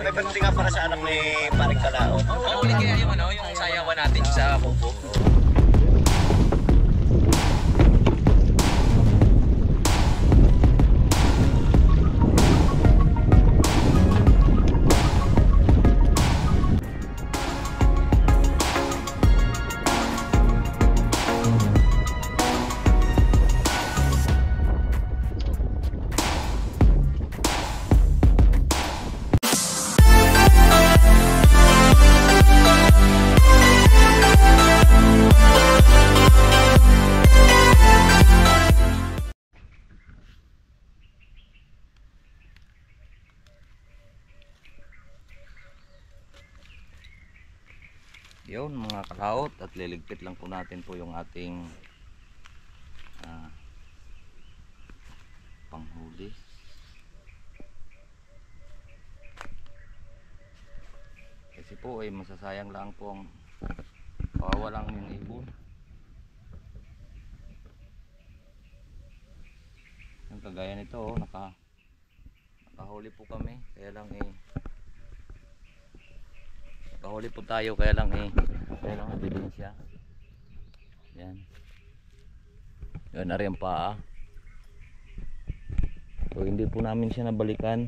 may birthday nga para sa anak ni Paring Kalao. Uli kaya yung yung sayawan natin sa Kubo. Yun mga kalaot, at liligpit lang po natin po yung ating panghuli. Kasi po ay masasayang lang po ang kawawalan yung ibon. Yung kagaya nito nakahuli po kami, kaya lang nakahuli po tayo, kaya lang ebidensya. Yan. Yan na rin ang paa. So hindi po namin siya nabalikan.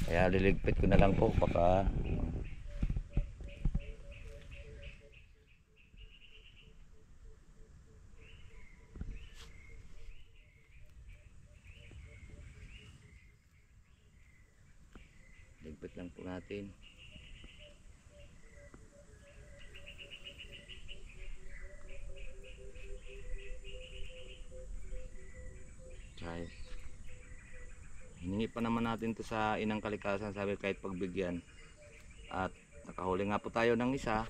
Kaya liligpit ko na lang po, baka ligpit lang po natin. Hiningi pa naman natin to sa Inang Kalikasan, sabi kahit pagbigyan. At nakahuli nga po tayo ng isa.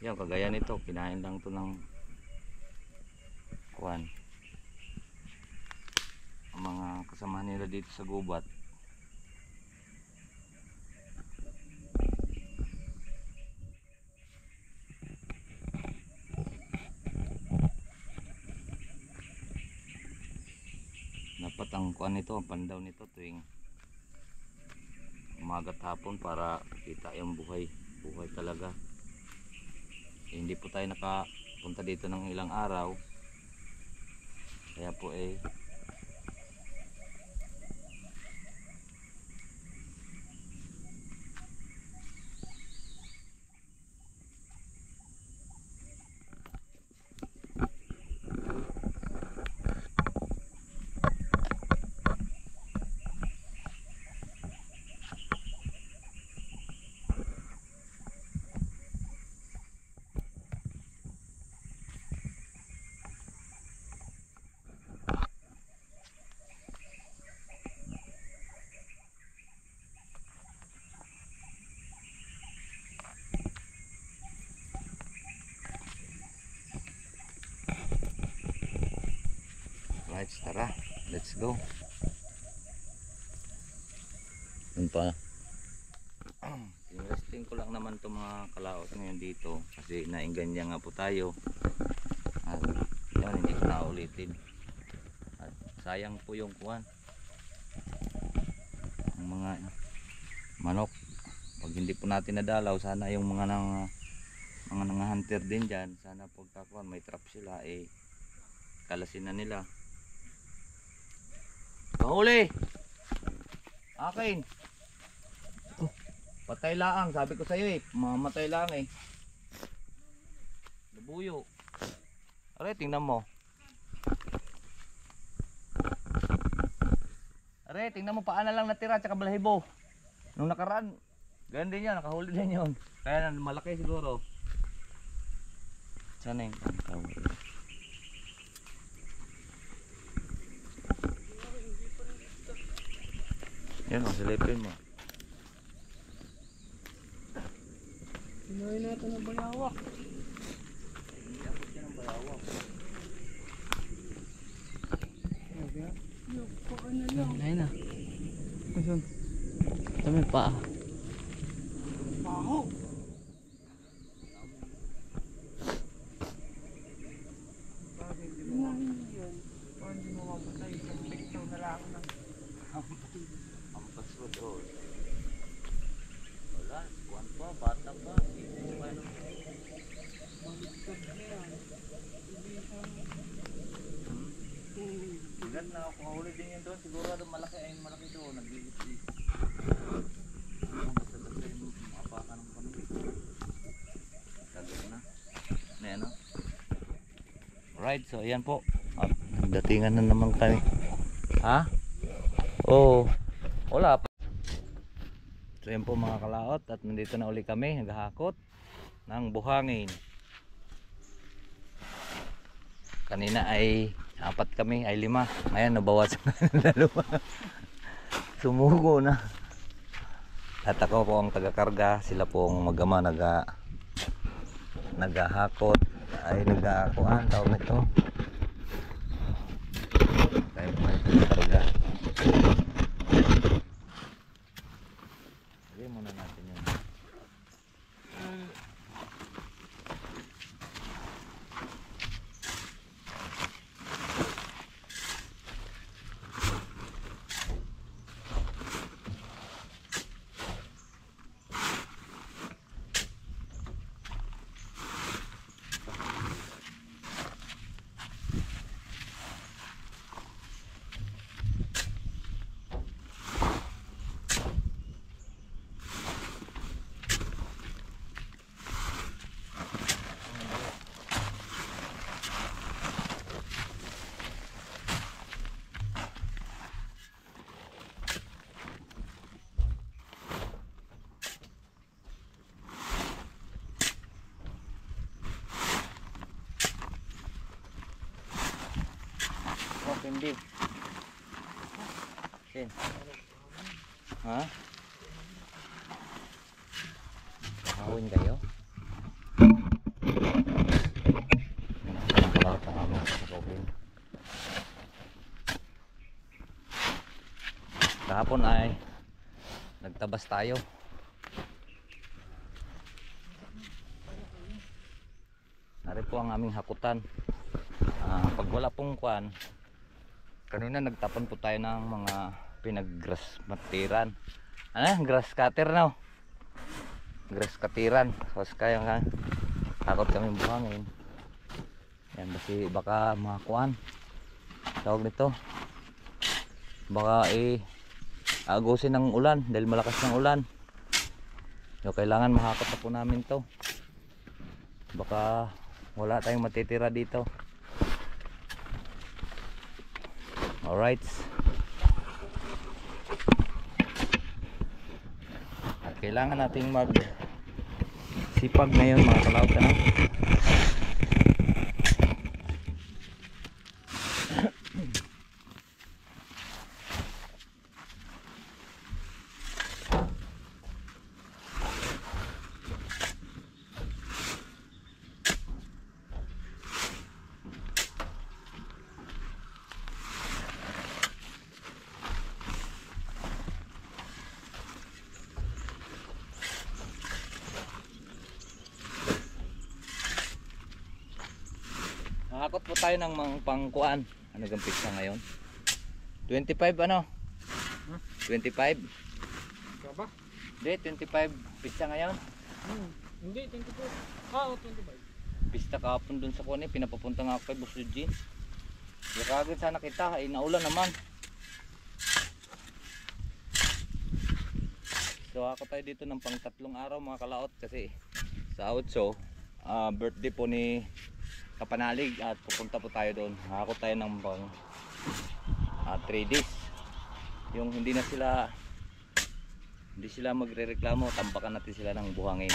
Yan, kagaya nito, kinain lang to ng kuwan, ang mga kasama nila dito sa gubat. Dapat ang kuan nito, ang pandaw nito tuwing umaga at hapon para kita yung buhay talaga. Hindi po tayo nakapunta dito ng ilang araw, kaya po right, tara, let's go. Yun pa, investing ko lang naman itong mga kalaot ngayon dito kasi naingganya nga po tayo. At yun, hindi ko na ulitin. At sayang po yung kuwan, ang mga manok. Pag hindi po natin nadalaw, sana yung mga hunter din dyan, sana pagkakuan may trap sila, kalasin na nila. Mahuli! Akin! Patay laang, sabi ko sa'yo mamatay lang Labuyo. Are, tingnan mo. Are, tingnan mo, paan na lang natira tsaka balahibo. Nung nakaraan, ganun din yan, nakahuli din yun. Kaya malaki siguro. Sana yung pangkawin. Yan, silipin mo. Pinoy natin ang balawak. Iabot siya ng balawak. Ayun na. Ayun. Ito may paa. Paho! Bakit di mo yun? Paano di mo mamatay? Isang pektaw na lang na. Ang paswad Taba, hindi pa ano. Bangkag na yan. Hindi siya. Bigat na ako, kahuli din yun doon. Siguro malaki ay malaki doon. Naglilis-lis. Basta-basta yung apakan ng pamilya. Tagal na. Ayan o. Alright, so ayan po. At datingan na naman kami. Ha? Oo. Wala pa. So ayan po mga kalaot. At nandito na uli kami. Naghahakot ng buhangin. Kanina ay 4 kami, ay 5. Ngayon nabawas na 2. Sumugo na. At ako po ang taga-karga. Sila po ang mag-ama naghahakot. Ay naghahakuan. Tawag nito. Kaya po kayo taga-karga. Lagay muna natin yun. Hindi. Sin. Ha? Kawin kayo? Wala pa kami sa kawin. Kahapon ay nagtabas tayo. Nari po ang aming hakutan. Pag wala pong kwan, kanina nagtapon po tayo ng mga pinag-grass matiran. Grass cutter no? Grass cutteran. So kaya nga takot kami buhangin. Yan kasi baka makakuan. Tawag nito. Baka agusin ng ulan dahil malakas ng ulan. So kailangan mahakot na po namin to. Baka wala tayong matitira dito. Alright. At kailangan nating sipag ngayon mga kalaot na. Hakot po tayo ng mga pangkuan. Ano gang pizza ngayon? 25 ano? 25? Ba? Hindi, 25 pizza ngayon. Hindi, 24. Oo, 25. Pista kahapon dun sa kuwan pinapapunta nga ako kay Boss Eugene. Kagad sana kita, naulan naman. So ako tayo dito ng pang 3 araw mga kalaot kasi sa Outso, birthday po ni Kapanalig at pupunta po tayo doon. Ako tayo ng pang 3 days. Yung hindi sila magrereklamo, tambakan natin sila ng buhangin.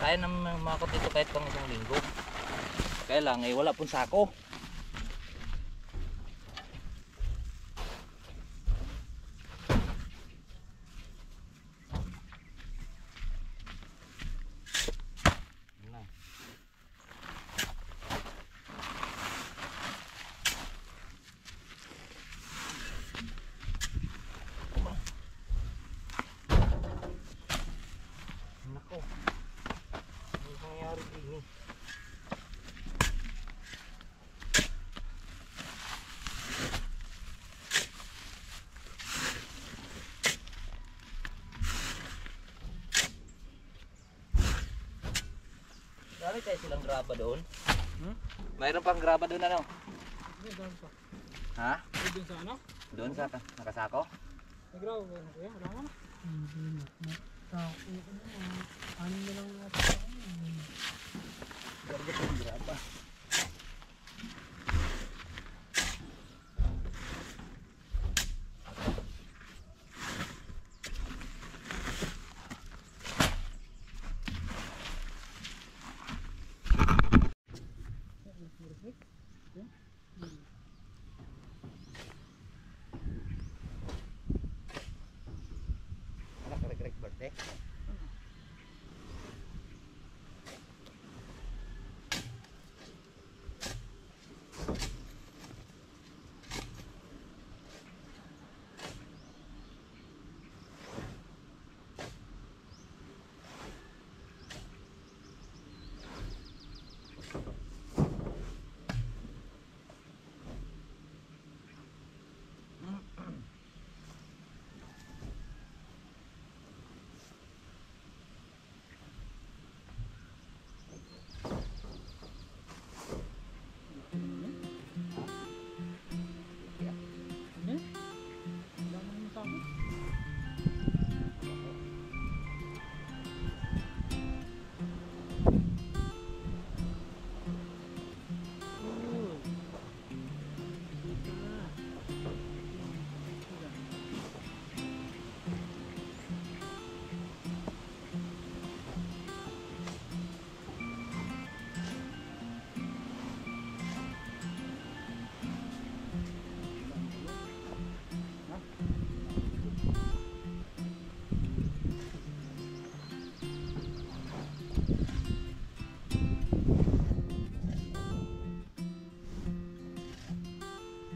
Kaya naman makot dito kahit pang 1 linggo. Kaya lang wala pong sako. Marami tayo silang graba doon. Hmm? Mayroon pang graba doon ano? Doon pa. Ha? Doon sa ano? Doon sa nakasako? Nagraw ba na kuya? Wala na. Hindi na. Ano na lang natin. Garga sa graba. Anak rek-rek birthday.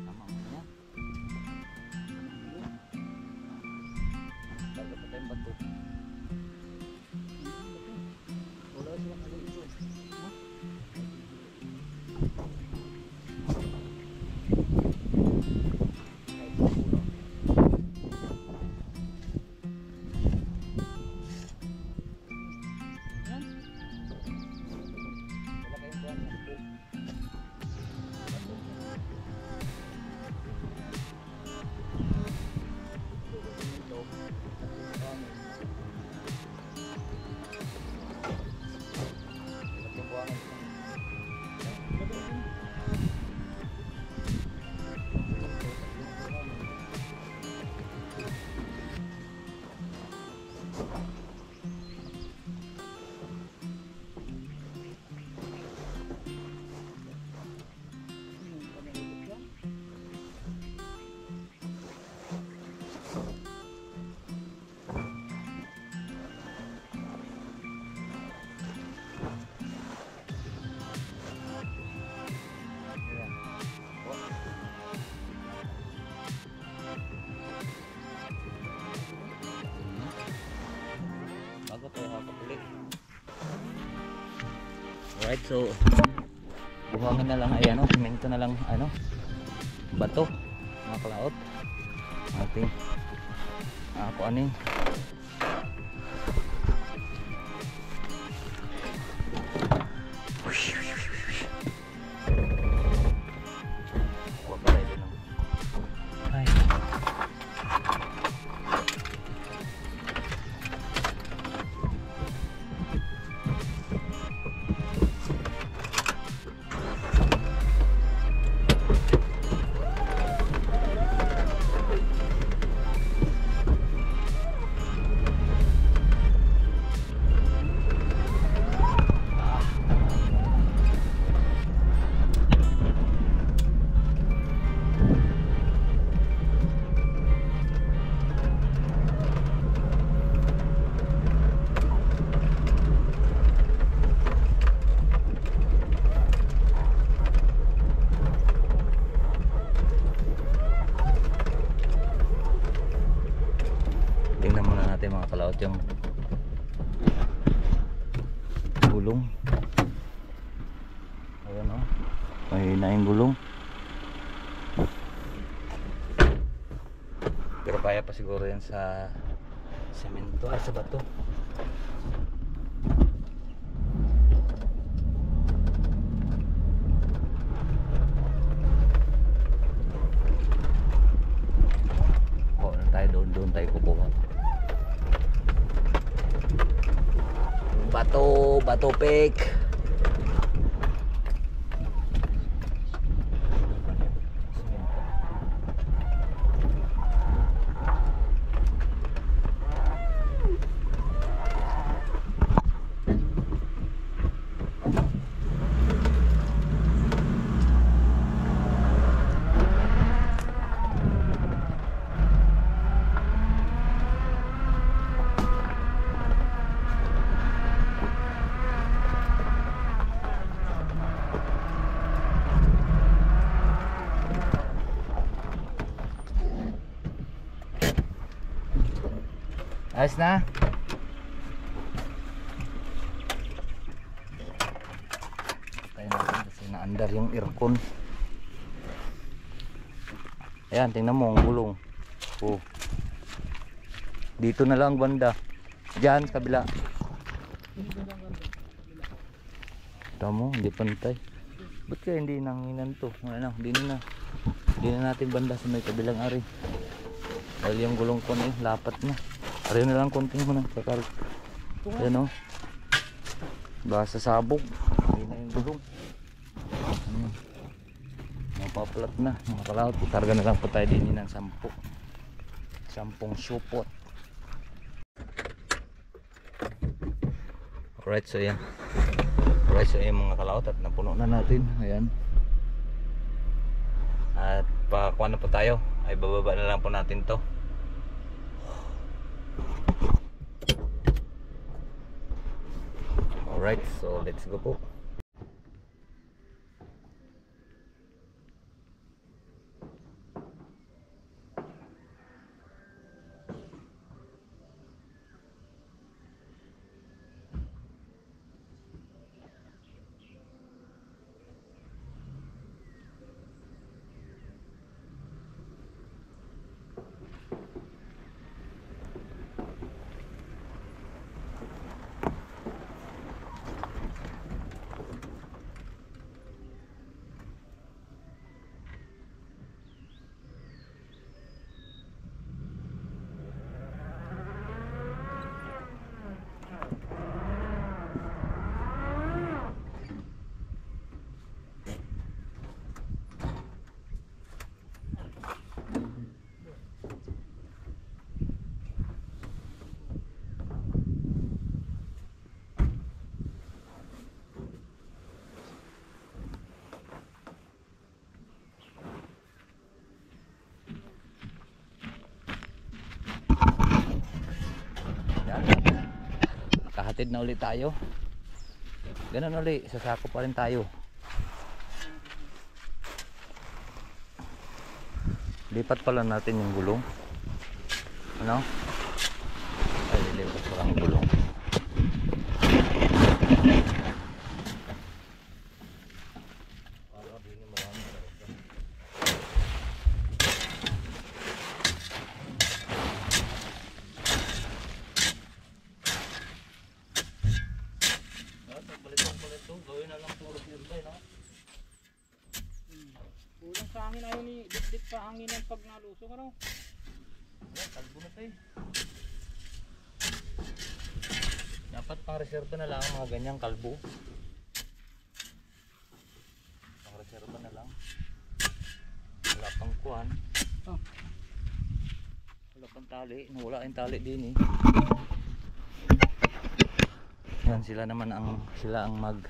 Tama mo na. Bago pa tayong bato. Wala sila kali ito. Kahit sa puno. Wala kayong buwan na po. Bago tayo hakot ulit. Alright, so buhangin na lang ay ano, semento na lang ano, bato, mga kalaot. Ating kuanin. Huwag pa tayo dun, no? Ay. Tingnan muna natin mga kalaot yung gulong. Ayan o, mahina yung gulong. Pero kaya pa siguro yan sa semento ay sa bato. Bato pek. Ayos na. Tayo natin kasi naandar yung aircon. Ayan, tingnan mo ang gulong. Oh. Dito na lang banda. Diyan sa kabila. Tamo, hindi pantay. Ba't kaya hindi nanginan to? Ano, hindi na natin banda sa may kabilang ari. Dahil yung gulong ko na lapat na. Ari na lang konting mo na kakal. Ayan o. Baka sabog. Hindi na yung gulong. Mapapalat na. Mga kalawat. Targa na lang po tayo din ng 10. 10 supot. Alright, so yan. Alright, so yan mga kalawat. At napuno na natin. Ayan. At pakakuha na po tayo. Ay bababa na lang po natin to. Alright, so let's go po. Kahatid na ulit tayo. Ganun ulit, sasako pa rin tayo. Lipat pala natin yung gulong. Ano? Ay, lilipat pala ang gulong. Kulang sa hangin, ayaw ni dit pa hanginan pag nalusong ano. Kalbo na tayo. Dapat pang reserva na lang mga ganyang kalbo. Pang reserva na lang. Wala pang kuwan. Oh. Wala pang tali. Wala yung tali din eh. Yan sila naman sila ang mag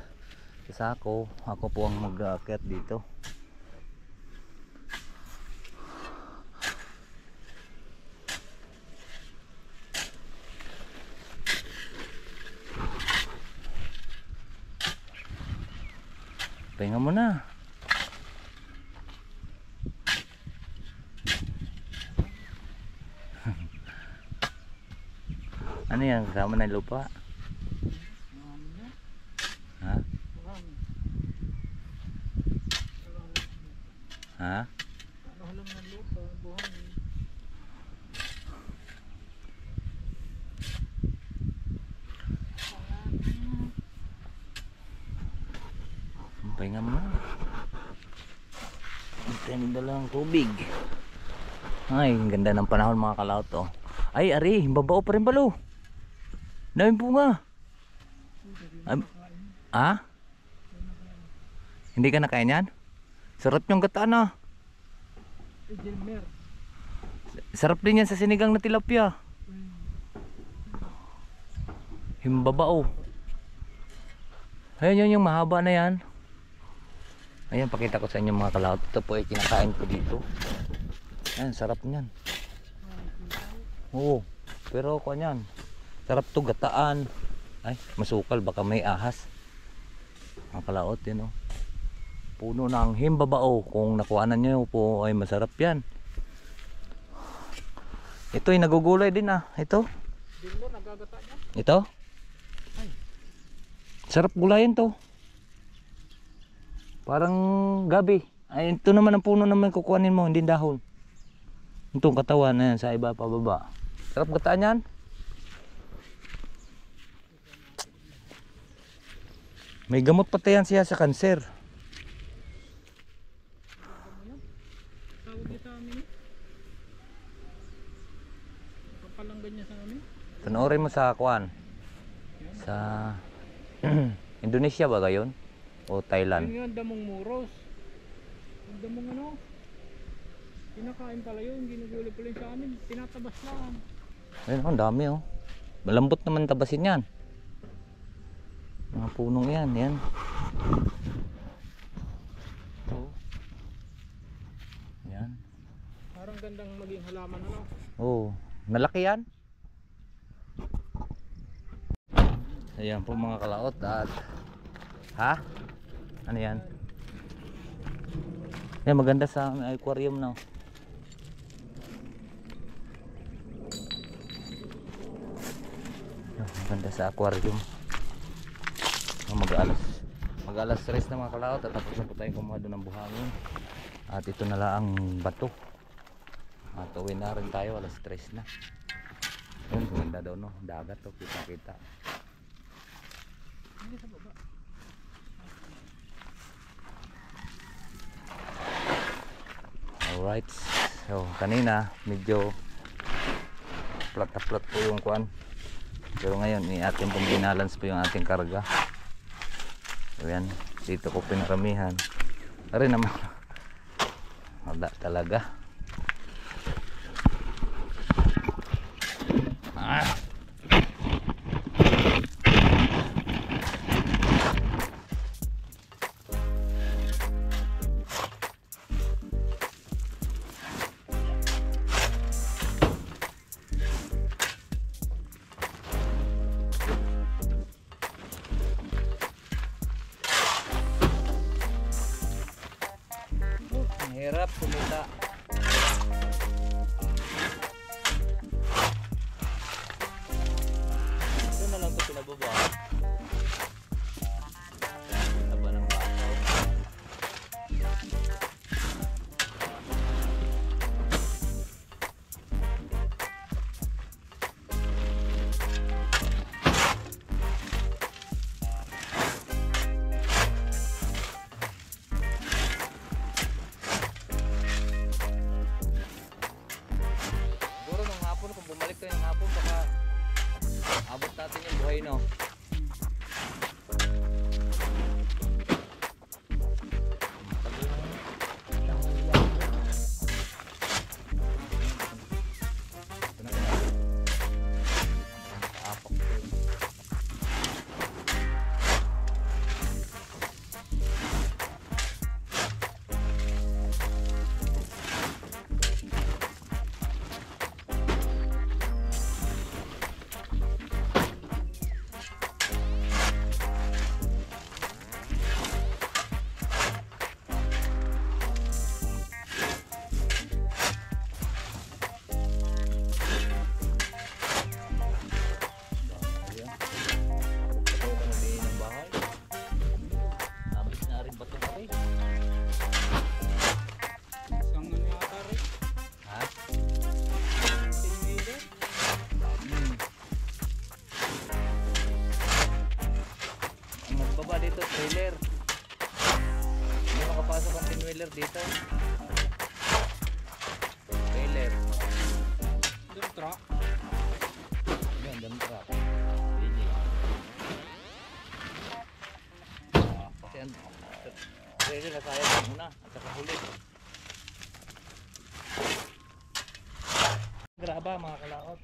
sasako. Ako po ang mag-aakyat dito. Pahinga mo na. Ano yan? Kasama na yung lupa? Ha? Ha? Halam ng lupa, buhangin. Pahinga mo na. Magtinda lang tubig. Ay, ang ganda ng panahon mga kalaot oh. Ay, ari, babao pa rin palo. Daming bunga. Ah? Hindi ka nakain yan? Sarap yung gataan ah. Jelmer. Sarap din yan sa sinigang na tilapia. Himbabao. Ayan yun yung mahaba na yan. Ayan, pakita ko sa inyo mga kalawat. Ito po ay kinakain ko dito. Ayan, sarap niyan. Oo, pero kung yan, sarap to gataan. Ay, masukal, baka may ahas. Mga kalawat yun oh. Puno ng himbabao. Kung nakuhanan nyo po ay masarap yan. Ito ay nagugulay din ah. Ito. Ito. Sarap gulayan to. Parang gabi. Ay, ito naman ang puno naman kukuhanin mo, hindi dahon. Itong katawan na yan sa iba pababa. Sarap gataan yan. May gamot pati yan siya sa kanser. Tawag niya sa amin. Kapalanggan niya sa amin. Panoorin mo sa kuan. Sa Indonesia ba gayon? O Thailand? Yun yung damong muros. Yung damong ano. Pinakain pala yun. Ginugulo pala yun sa amin. Tinatabas lang. Ayun, ang dami oh. Malambot naman tabasin yan. Mga punong yan, yan. Oh. Yan. Parang gandang maging halaman ano. Oh, malaki yan. Ayan po mga kalaot at ha? Ano yan? Yan maganda sa aquarium na. Maganda sa aquarium. Mag-alas 3 na mga kalaot at tapos na po tayong kumuha doon ng buhangin. At ito na lang ang bato. At uwi na rin tayo, alas 3 na. Yun, maganda daw no, dagat to, kita-kita. Alright, so kanina medyo flat po yung kuan. Pero ngayon, ating pong binalance po yung ating karga. So yan, dito ko pinaramihan. Ari naman, wala talaga. Hirap kumita. Ito na lang ito pinababa. Taba ng baso. Kung bumalik tayo ng hapon baka abot natin yung buhay no. Dito trailer. Hindi makapasok ang pinwheeler dito. Trailer. Dump truck. Yan, dump truck. sayang muna at saka huli. Graba mga kalaot.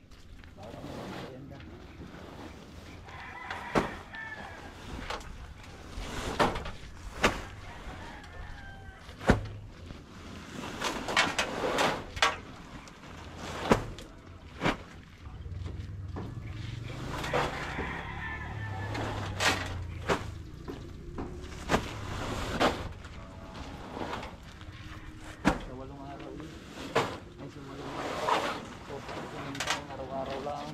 Araw-araw lang.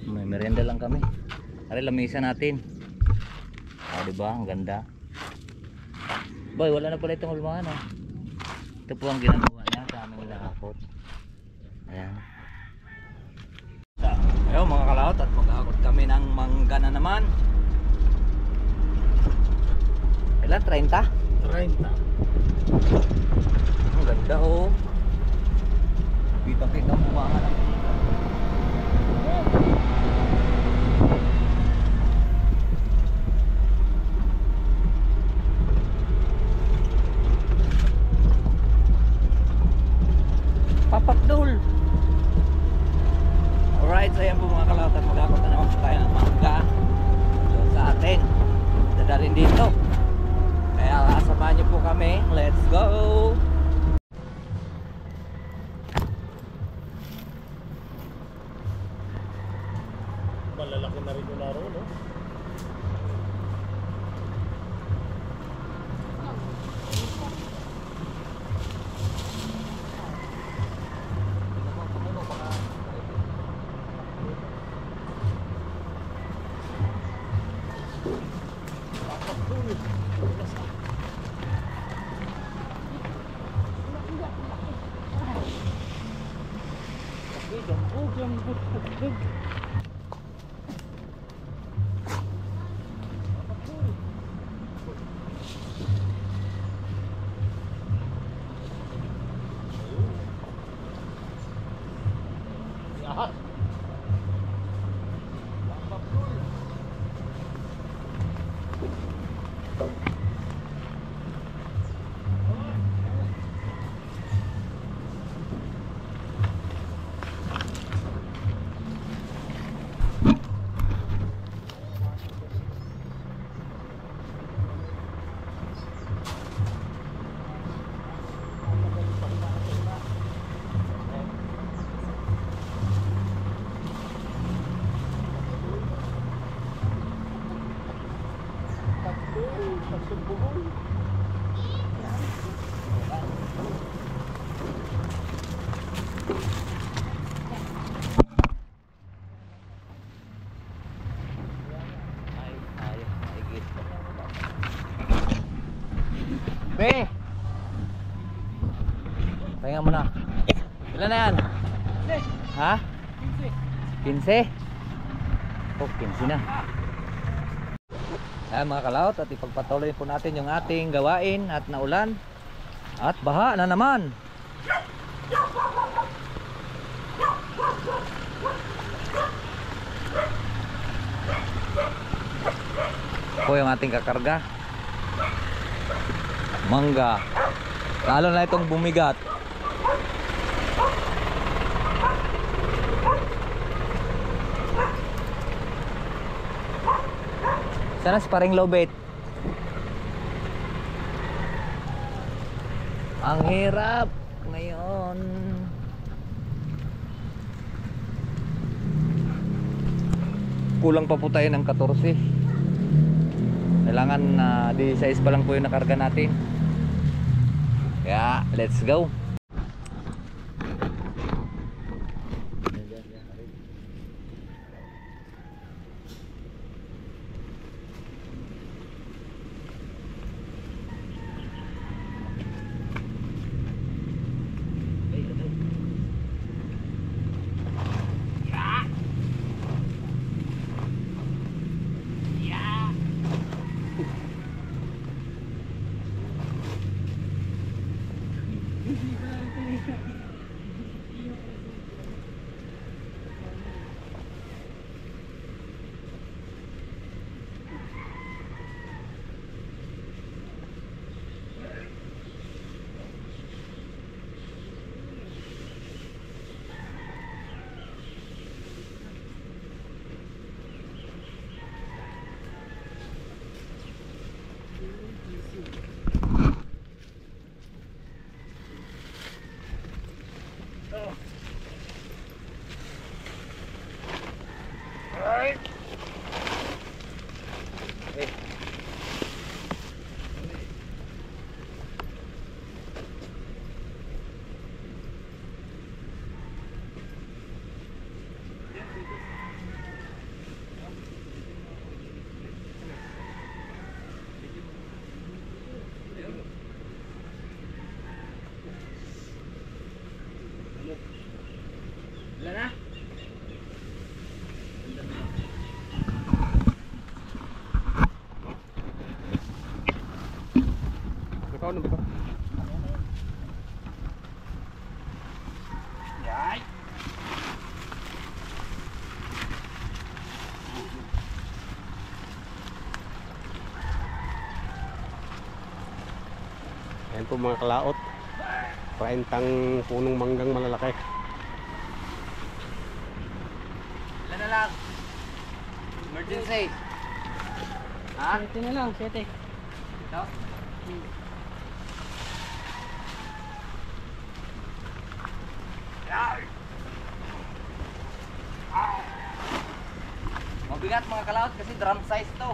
May merienda lang kami. Ari lamisa natin. Oh, di ba? Ang ganda. Boy, wala na pala itong ulmahan, oh. Ito po ang ginagawa niya sa aming lahakot. Ayan. Ayun mga kalaot, at maghahakot kami ng mangga na naman. Ilan? 30? 30. Ang ganda, oh. Kita-kita ang buwangan ng papakdol. Alright, so ayan po mga kalautan, mag-akot na naman po tayo ng mangga so, sa atin dadalhin dito, kaya samahan nyo po kami. Let's go. Malalaki na rin yung laro, no? Be, Pahinga mo na. Ilan na yan? Ha? 15? Oh, 15 na. Ayan mga kalaot, at ipagpatuloy po natin yung ating gawain at naulan. At baha na naman. Po yung ating kakarga. Mangga. Lalo na itong bumigat. Sana si paring lobet. Ang hirap ngayon. Kulang pa po tayo ng 14. Kailangan 16 pa lang po yung nakarga natin. Kaya let's go. Ano ba? Yay! Ayan po mga kalaot. Paintang punong manggang malalaki. Ilan na lang? Emergency. Ha? 7 na lang, 7. Ito? Mabigat mga kalaot kasi drum size to.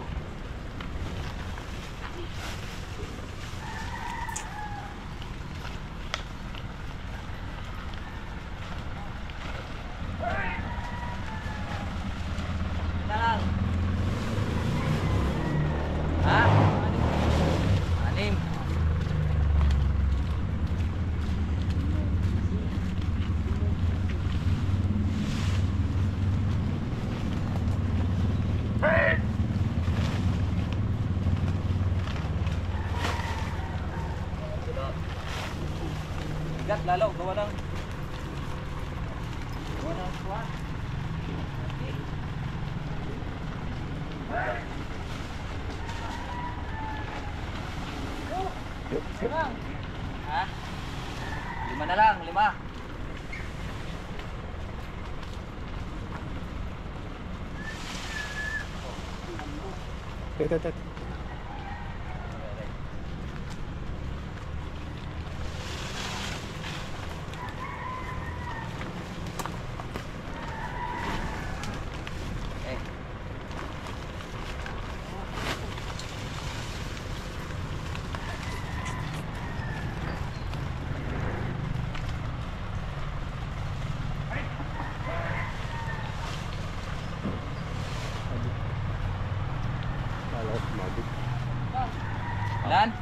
Ito lang. Ha? 6. Bigat lalo, gawa ng swan. Ha? 5 na lang, 5. Ito. Ilan?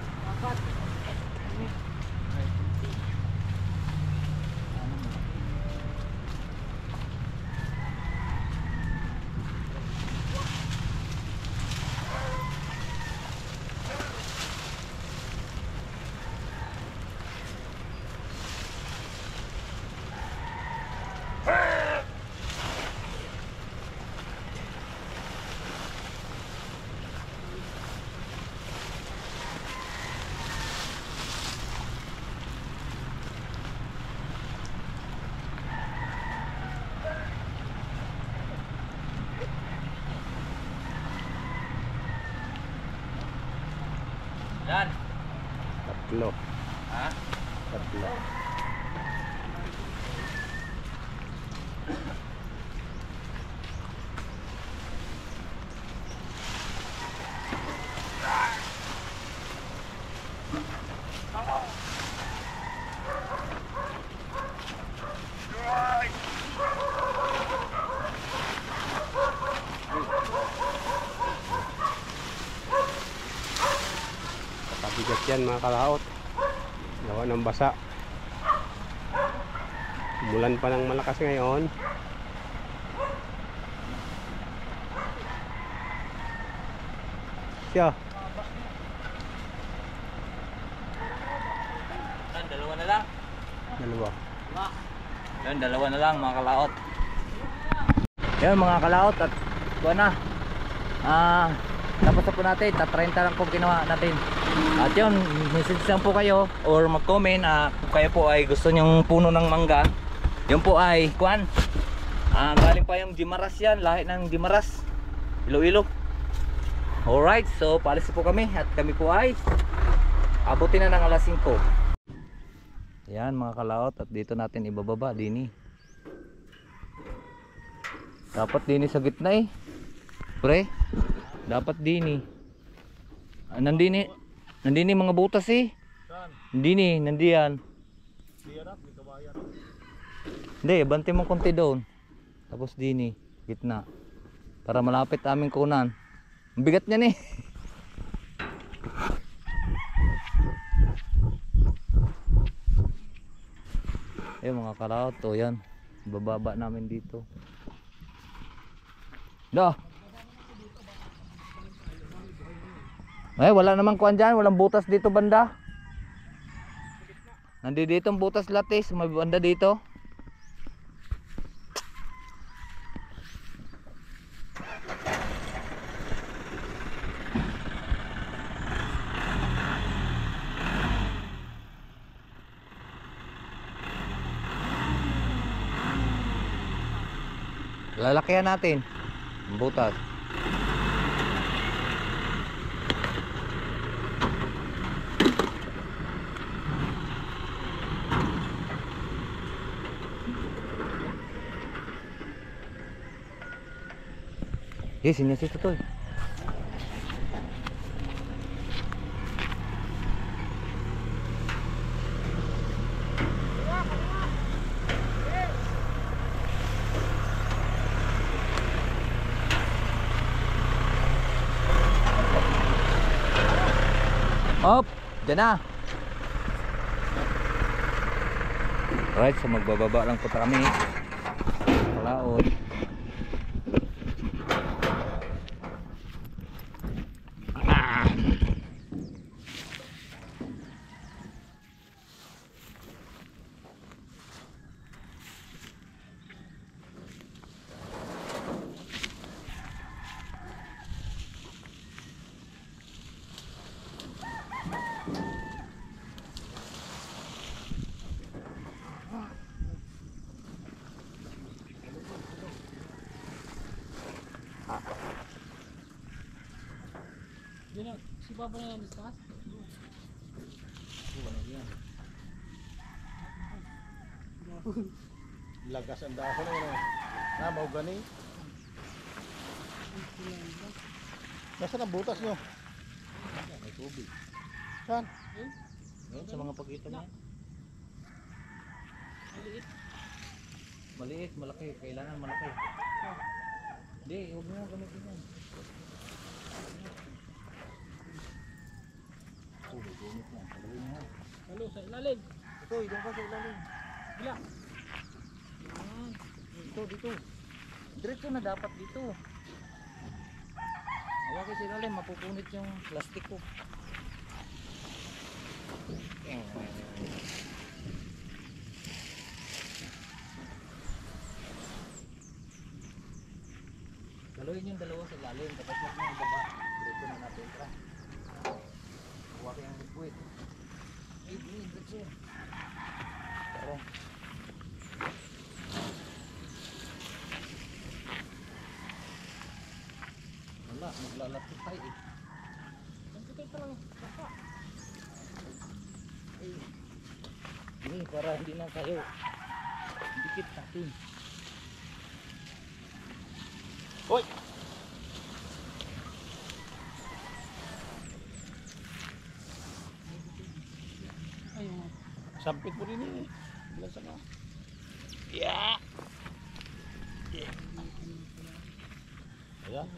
Yan. Tatlo. Ha? Tatlo. Kabigat yan mga kalaot. Gawa ng basa. Umulan pa ng malakas ngayon. Siya. Yan, dalawa na lang. Dalawa. Yan, dalawa na lang mga kalaot. Yan mga kalaot at kuha na. Tapos na po natin, 30 lang po ginawa natin. At yun, message lang po kayo or mag-comment kung kayo po ay gusto nyong puno ng mangga. Yun po ay kuan. Galing pa yung Dimaras yan, lahi ng Dimaras, Iloilo. Alright, so paalis po kami at kami po ay abutin na ng alas 5. Yan mga kalaot, at dito natin ibababa dini. Dapat dini sa gitna eh. Pre, dapat dini. Nandini mga butas eh. Nandini, nandiyan. Hindi, bante mo konti doon. Tapos dini, gitna. Para malapit aming kunan. Ang bigat niyan eh. Mga kalaot, o yan. Bababa namin dito. Dah. Wala namang kuan dyan, walang butas dito banda. Nandito ang butas latis, may banda dito. Lalakyan natin ang butas. Sini situ tuh. Op, dyan na. Alright, so magbababa lang po kami. Palaot. Si Papa na yan sa taas? Lagas ang dahon na mau gani. Nasaan ang butas nyo? May tubig. Saan? Ngayon sa mga pagitan niya. Maliit. Maliit, malaki. Kailangan malaki. Hindi, huwag mo gamitin yan. Gumit yan. Tagalin mo. Halo, sa ilalim. Ito, doon ka sa ilalim. Bila. Dito. Diretso na dapat dito. Hawakin sa ilalim, mapupunit yung plastic ko. Galuhin yung dalawa sa ilalim, tapos mag yung baba. Diretso na natin. Hawakin yung liquid. Diretso. Tara. Wala, maglalapit tayo eh. Ang kita lang. Baka. Ini para hindi na kayo dikit natin. Hoy! Ayun. Sampit mo rin eh. Ilan sa ka? Yeah! Ayan.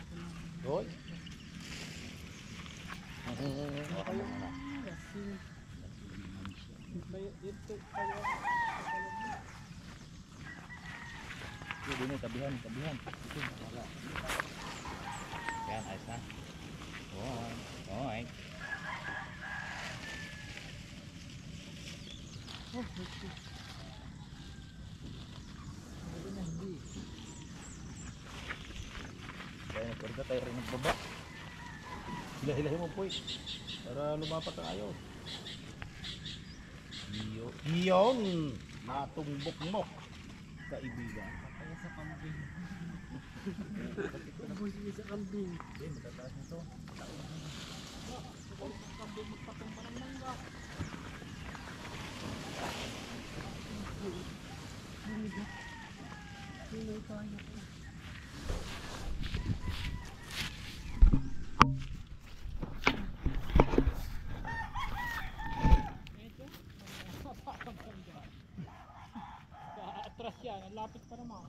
Hoy. Ito kaya Ito din tabihan. Ito wala. Yan, ayos na. Alright. Kaya nagkarga tayo rin nagbaba. Hilahin mo po eh. Para lumapat ang ayaw. Iyon. Natumbok mo. Kaibigan. kaya sa kambing. Ubus niya sa kambing. Hindi, matataas nito. Kambing magpatumpa ng mangga. Hindi tayo. Atras yan, ang lapit pa naman.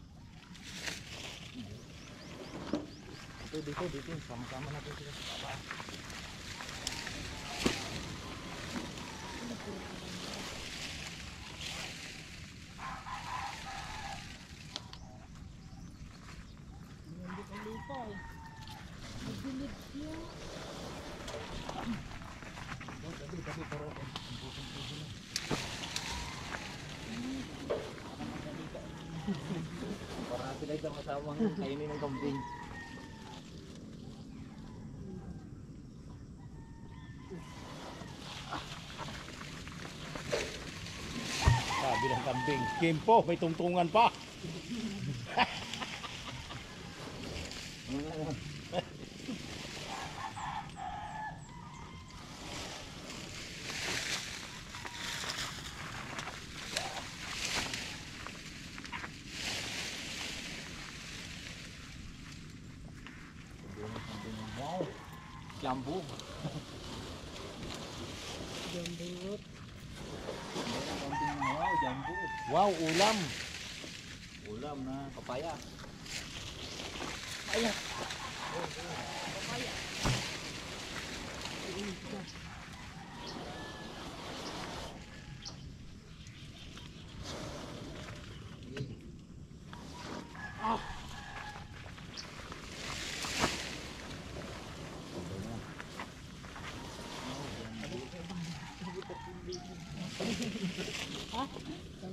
Dito. Sama-sama natin sila sa baba. Hindi ang lupa eh. Magdilig siya. Tabi, pero para sila isang masamang kainin ng kambing. Sabi ng kambing. Kimpo, may tungtungan pa. Wow! Jambu! Jambot. Wow, jambu! Wow, ulam. Ulam na papaya.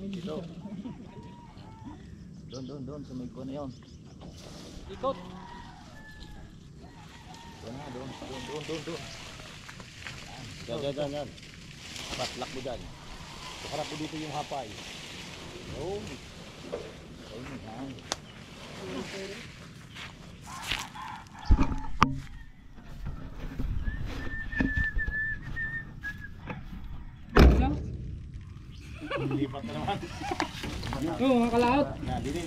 Dito. Doon sa may kuwan na yun. Ikot. Doon. Yan. Patlak mo dyan. Pakarap mo dito yung hapay. Oh. Ayun. Lang. Lipat na naman. Oo, mga kalaot. Yan, dito.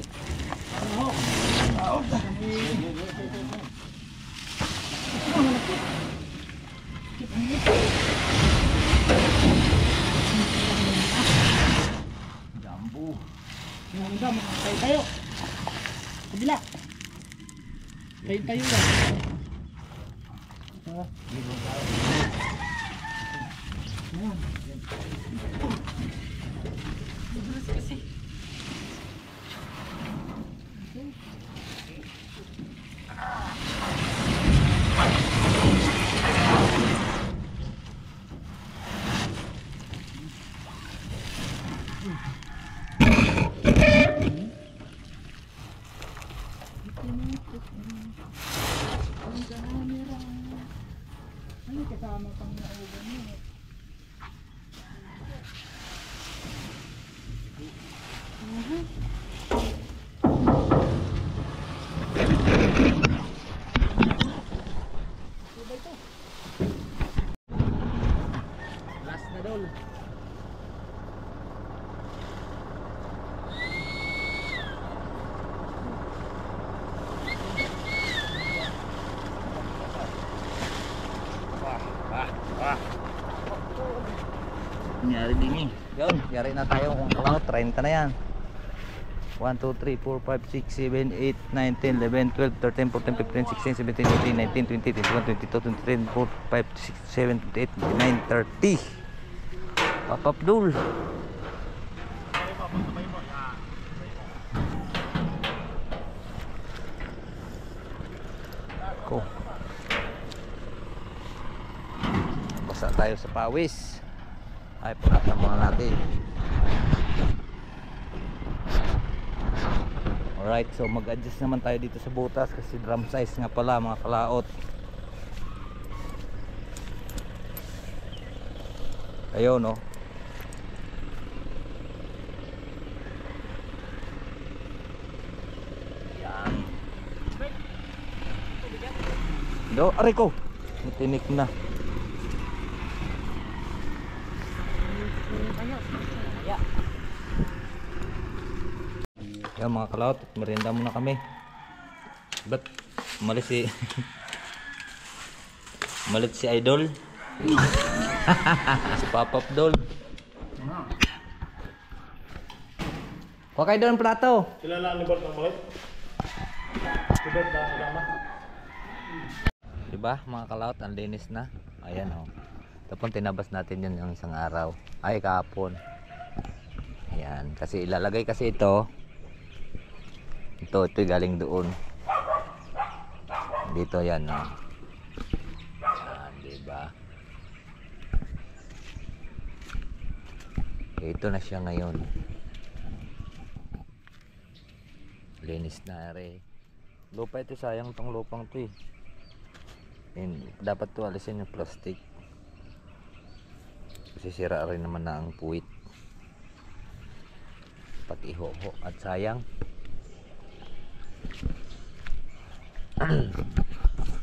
Jambu. Mga hanggang, tayo tayo. Kabila. Tayo tayo lang. Ano kasama pang nauban mo? Last na dol. Nangyari din eh. Yun, yari na tayo kung kalaot, 30 na yan. 1, 2, 3, 4, 5, 6, 7, 8, 9, 10, 11, 12, 13, 14, 15, 16, 17, 18, 19, 20, 21, 22, 23, 24, 25, 26, 27, 28, 29, 30. Papa Abdul. Ko. Basa tayo sa pawis. Ay, pangatan muna natin. Alright, so mag-adjust naman tayo dito sa butas kasi drum size nga pala mga kalaot. Ayun no. Yan. Do, aray ko. Tinik na. Yan mga kalaot, merienda muna kami. Ba't umalis si umalis si Idol? Si Papa Abdul. Huwag kayo doon plato. Kilala ni Bert ng Malit? Si Bert na agama. Diba mga kalaot, ang linis na. Ayan o. Tapos tinabas natin yun yung isang araw. Ay kahapon. Ayan, kasi ilalagay kasi ito. Ito galing doon. Dito yan o. Ayan, diba? Ito na siya ngayon. Linis na rin. Lupa ito, sayang tong lupang to eh. And dapat to alisin yung plastic. Kasi sira rin naman na ang puwit. Pati ihoho at sayang.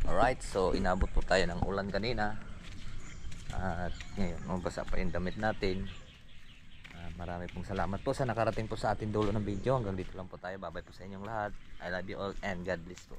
Alright, so inabot po tayo ng ulan kanina. At ngayon, mabasa pa yung damit natin. Marami pong salamat po sa nakarating po sa ating dulo ng video. Hanggang dito lang po tayo. Bye bye po sa inyong lahat. I love you all and God bless po.